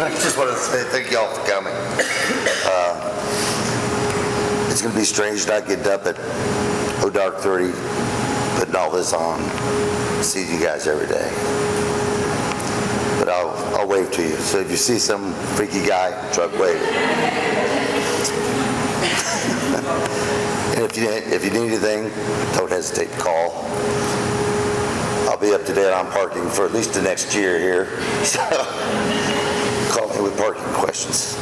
I just want to say thank you all for coming. It's going to be strange not getting up at dark 30, putting all this on, see you guys every day. But I'll wave to you. So if you see some freaky guy, truck, wave. And if you need anything, don't hesitate to call. I'll be up to date on parking for at least the next year here. So call me with parking questions.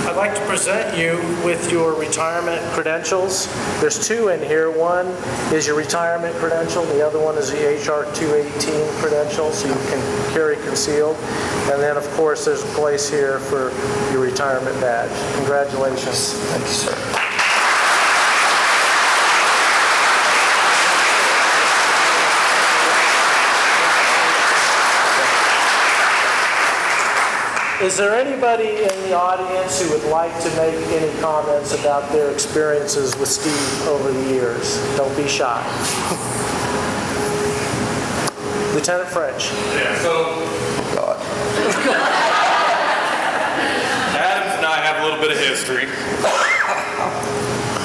I'd like to present you with your retirement credentials. There's two in here. One is your retirement credential. The other one is the HR 218 credential, so you can carry concealed. And then, of course, there's a place here for your retirement badge. Congratulations. Thank you, sir. Is there anybody in the audience who would like to make any comments about their experiences with Steve over the years? Don't be shy. Lieutenant French. Yeah, so Adams and I have a little bit of history.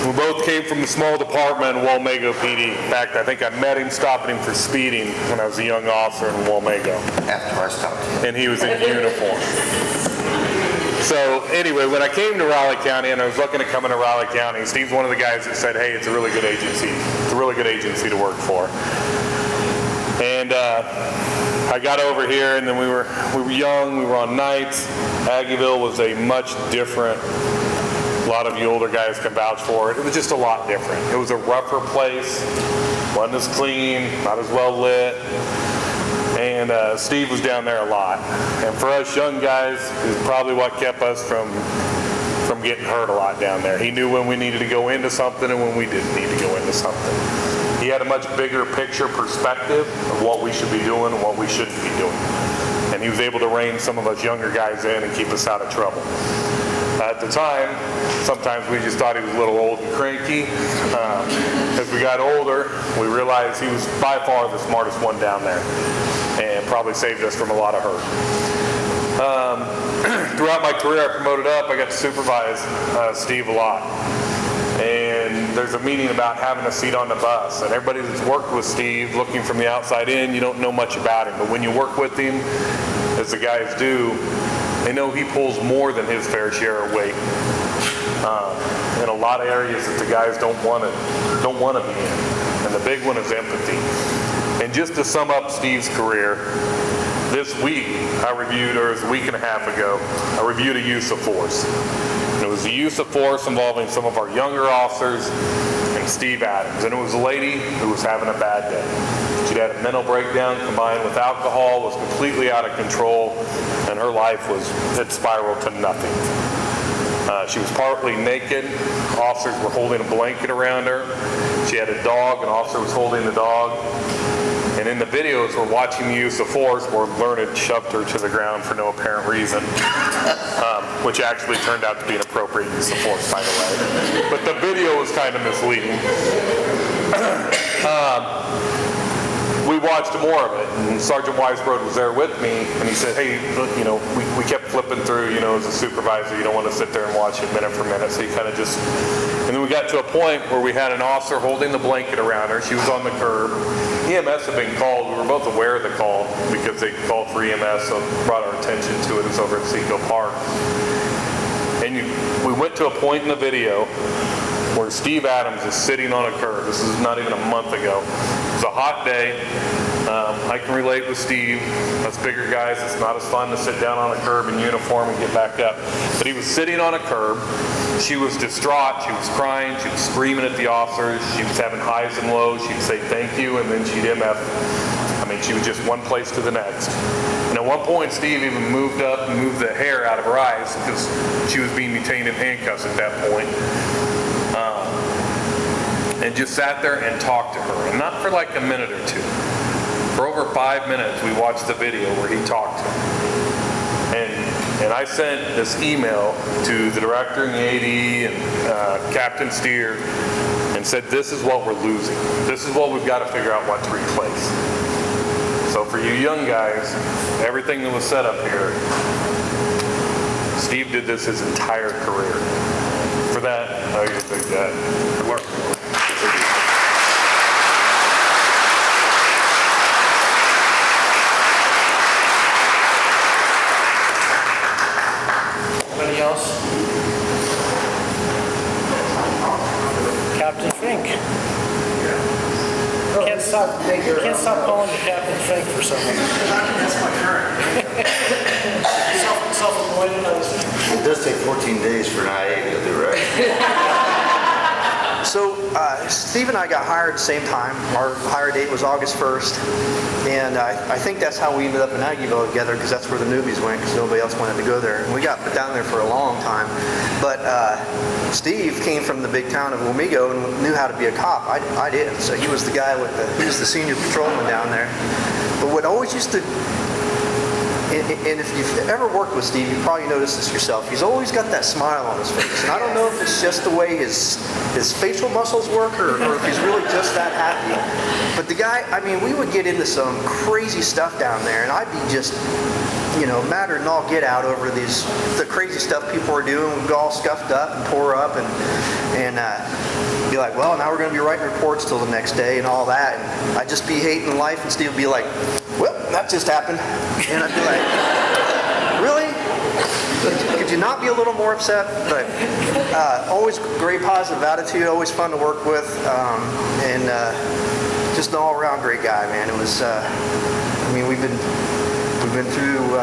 We both came from the small department in Walmego PD. In fact, I think I met him stopping him for speeding when I was a young officer in Walmego. After I stopped you. And he was in uniform. So anyway, when I came to Raleigh County and I was looking to come into Raleigh County, Steve's one of the guys that said, hey, it's a really good agency. It's a really good agency to work for. And I got over here, and then we were young, we were on nights. Aggieville was a much different, a lot of you older guys can vouch for it. It was just a lot different. It was a rougher place, wasn't as clean, not as well lit. And Steve was down there a lot. And for us young guys, it's probably what kept us from getting hurt a lot down there. He knew when we needed to go into something and when we didn't need to go into something. He had a much bigger picture perspective of what we should be doing and what we shouldn't be doing. And he was able to rein some of us younger guys in and keep us out of trouble. At the time, sometimes we just thought he was a little old and cranky. As we got older, we realized he was by far the smartest one down there and probably saved us from a lot of hurt. Throughout my career, I promoted up. I got to supervise Steve a lot. And there's a meeting about having a seat on the bus. And everybody that's worked with Steve, looking from the outside in, you don't know much about him. But when you work with him, as the guys do, they know he pulls more than his fair share of weight in a lot of areas that the guys don't want to be in. And the big one is empathy. And just to sum up Steve's career, this week I reviewed, or it was a week and a half ago, I reviewed a use of force. And it was the use of force involving some of our younger officers and Steve Adams. And it was a lady who was having a bad day. She'd had a mental breakdown combined with alcohol, was completely out of control, and her life had spiraled to nothing. She was partly naked. Officers were holding a blanket around her. She had a dog. An officer was holding the dog. And in the videos, we're watching the use of force where Learned shoved her to the ground for no apparent reason, which actually turned out to be an appropriate use of force, by the way. But the video was kind of misleading. We watched more of it, and Sergeant Weisbrod was there with me, and he said, hey, you know, we kept flipping through, you know, as a supervisor, you don't want to sit there and watch it minute for minute, so you kind of just, and then we got to a point where we had an officer holding the blanket around her. She was on the curb. EMS had been called. We were both aware of the call because they called for EMS, so it brought our attention to it. It's over at Seco Park. And we went to a point in the video where Steve Adams is sitting on a curb. This is not even a month ago. It's a hot day. I can relate with Steve. Us bigger guys, it's not as fun to sit down on a curb in uniform and get back up. But he was sitting on a curb. She was distraught. She was crying. She was screaming at the officers. She was having highs and lows. She'd say thank you, and then she'd MF. I mean, she was just one place to the next. And at one point, Steve even moved up and moved the hair out of her eyes because she was being detained in handcuffs at that point. And just sat there and talked to her, and not for like a minute or two. For over 5 minutes, we watched the video where he talked to her. And I sent this email to the director and the AD and Captain Steer and said, this is what we're losing. This is what we've got to figure out what to replace. So for you young guys, everything that was set up here, Steve did this his entire career. For that, I give a big good work. Anybody else? Captain Fink. Can't stop calling you Captain Fink for some reason. That's my current. Self-appointed, I was. It does take 14 days for an IA to do, right? So Steve and I got hired at the same time. Our hire date was August 1st. And I think that's how we ended up in Aggieville together, because that's where the newbies went, because nobody else wanted to go there. And we got put down there for a long time. But Steve came from the big town of Wamego and knew how to be a cop. I didn't. So he was the guy he was the senior patrolman down there. But what always used to, and if you've ever worked with Steve, you probably noticed this yourself. He's always got that smile on his face. And I don't know if it's just the way his facial muscles work or if he's really just that happy. But the guy, I mean, we would get into some crazy stuff down there, and I'd be just, madder than all get out over the crazy stuff people were doing. We'd go all scuffed up and tore up and be like, well, now we're going to be writing reports till the next day and all that. And I'd just be hating life, and Steve would be like, well, that just happened. And I'd be like, really? Could you not be a little more upset? But always great positive attitude, always fun to work with, and just an all-around great guy, man. It was, we've been through,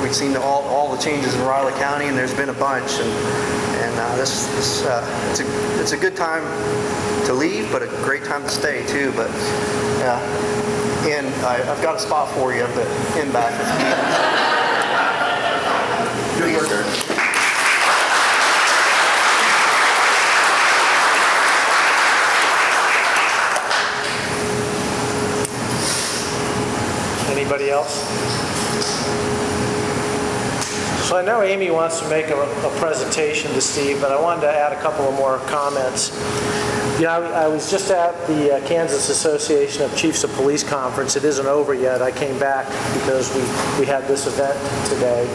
we've seen all the changes in Riley County, and there's been a bunch, and it's a good time to leave, but a great time to stay too. But and I've got a spot for you up at in-back if you need. Good work. Anybody else? So I know Amy wants to make a presentation to Steve, but I wanted to add a couple of more comments. I was just at the Kansas Association of Chiefs of Police conference. It isn't over yet. I came back because we had this event today.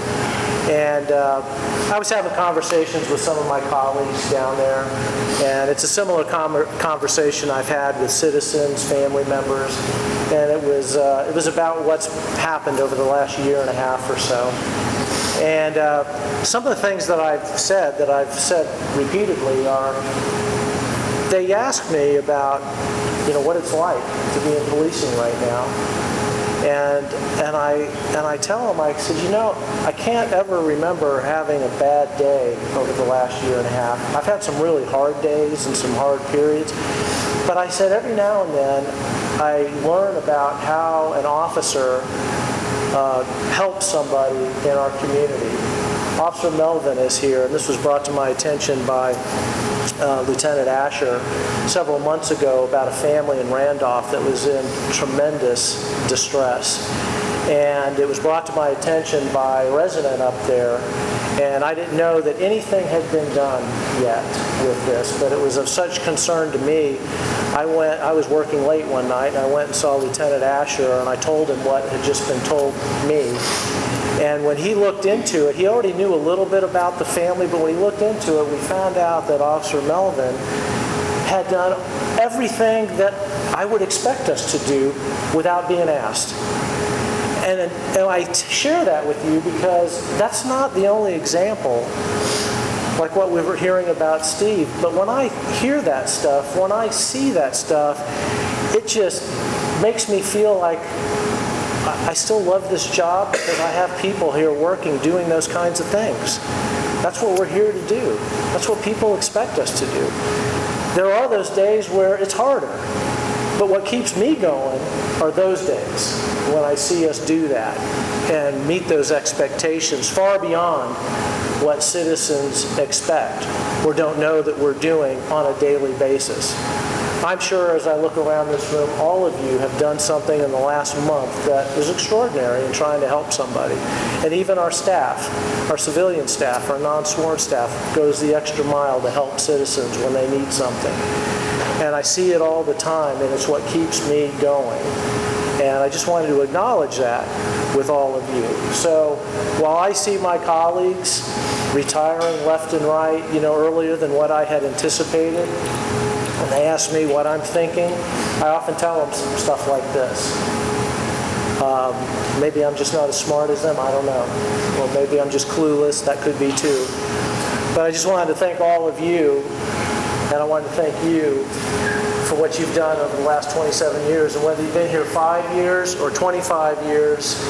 And I was having conversations with some of my colleagues down there, and it's a similar conversation I've had with citizens, family members, and it was about what's happened over the last year and a half or so. And some of the things that I've said repeatedly are, they ask me about, what it's like to be in policing right now. And I tell them, I said, I can't ever remember having a bad day over the last year and a half. I've had some really hard days and some hard periods. But I said every now and then I learn about how an officer helps somebody in our community. Officer Melvin is here, and this was brought to my attention by Lieutenant Asher several months ago about a family in Randolph that was in tremendous distress. And it was brought to my attention by a resident up there, and I didn't know that anything had been done yet with this, but it was of such concern to me. I was working late one night, and I went and saw Lieutenant Asher, and I told him what had just been told me. And when he looked into it, he already knew a little bit about the family, but when he looked into it, we found out that Officer Melvin had done everything that I would expect us to do without being asked. And I share that with you because that's not the only example, like what we were hearing about Steve. But when I hear that stuff, when I see that stuff, it just makes me feel like I still love this job because I have people here working, doing those kinds of things. That's what we're here to do. That's what people expect us to do. There are those days where it's harder. But what keeps me going are those days when I see us do that and meet those expectations far beyond what citizens expect or don't know that we're doing on a daily basis. I'm sure as I look around this room, all of you have done something in the last month that is extraordinary in trying to help somebody. And even our staff, our civilian staff, our non-sworn staff, goes the extra mile to help citizens when they need something. And I see it all the time, and it's what keeps me going. And I just wanted to acknowledge that with all of you. So while I see my colleagues retiring left and right, earlier than what I had anticipated, and they ask me what I'm thinking, I often tell them some stuff like this. Maybe I'm just not as smart as them, I don't know. Or maybe I'm just clueless, that could be too. But I just wanted to thank all of you, and I wanted to thank you for what you've done over the last 27 years. And whether you've been here 5 years or 25 years,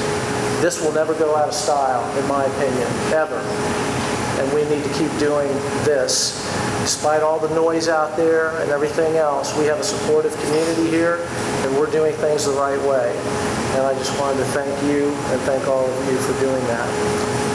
this will never go out of style, in my opinion, ever. And we need to keep doing this. Despite all the noise out there and everything else, we have a supportive community here, and we're doing things the right way. And I just wanted to thank you and thank all of you for doing that.